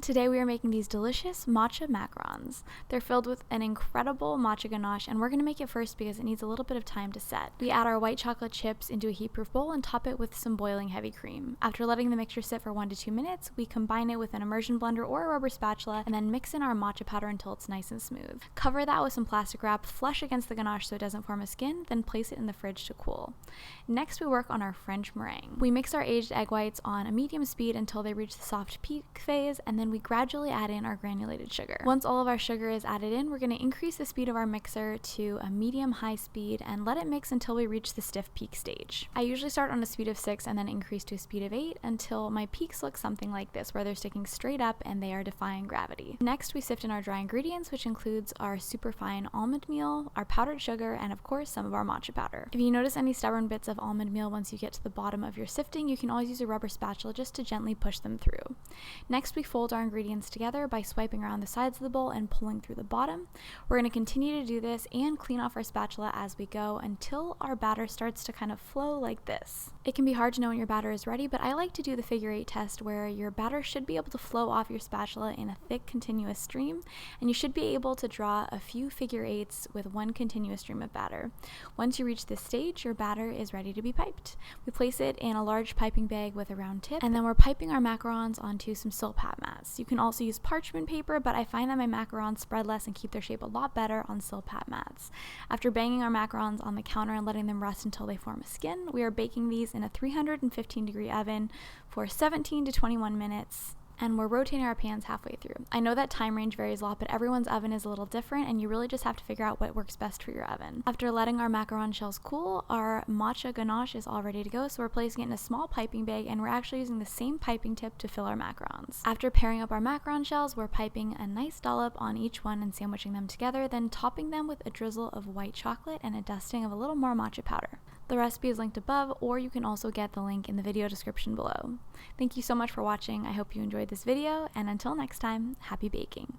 Today we are making these delicious matcha macarons. They're filled with an incredible matcha ganache, and we're going to make it first because it needs a little bit of time to set. We add our white chocolate chips into a heat-proof bowl and top it with some boiling heavy cream. After letting the mixture sit for 1 to 2 minutes, we combine it with an immersion blender or a rubber spatula and then mix in our matcha powder until it's nice and smooth. Cover that with some plastic wrap, flush against the ganache so it doesn't form a skin, then place it in the fridge to cool. Next, we work on our French meringue. We mix our aged egg whites on a medium speed until they reach the soft peak phase, and then we gradually add in our granulated sugar. Once all of our sugar is added in, we're going to increase the speed of our mixer to a medium-high speed and let it mix until we reach the stiff peak stage. I usually start on a speed of 6 and then increase to a speed of 8 until my peaks look something like this, where they're sticking straight up and they are defying gravity. Next, we sift in our dry ingredients, which includes our superfine almond meal, our powdered sugar, and of course some of our matcha powder. If you notice any stubborn bits of almond meal once you get to the bottom of your sifting, you can always use a rubber spatula just to gently push them through. Next, we fold our ingredients together by swiping around the sides of the bowl and pulling through the bottom. We're going to continue to do this and clean off our spatula as we go until our batter starts to kind of flow like this. It can be hard to know when your batter is ready, but I like to do the figure 8 test where your batter should be able to flow off your spatula in a thick continuous stream, and you should be able to draw a few figure 8s with one continuous stream of batter. Once you reach this stage, your batter is ready to be piped. We place it in a large piping bag with a round tip, and then we're piping our macarons onto some silpat mats. You can also use parchment paper, but I find that my macarons spread less and keep their shape a lot better on silpat mats. After banging our macarons on the counter and letting them rest until they form a skin, we are baking these in a 315-degree oven for 17 to 21 minutes. And we're rotating our pans halfway through. I know that time range varies a lot, but everyone's oven is a little different, and you really just have to figure out what works best for your oven. After letting our macaron shells cool, our matcha ganache is all ready to go, so we're placing it in a small piping bag, and we're actually using the same piping tip to fill our macarons. After pairing up our macaron shells, we're piping a nice dollop on each one and sandwiching them together, then topping them with a drizzle of white chocolate and a dusting of a little more matcha powder. The recipe is linked above, or you can also get the link in the video description below. Thank you so much for watching. I hope you enjoyed this video, and until next time, happy baking!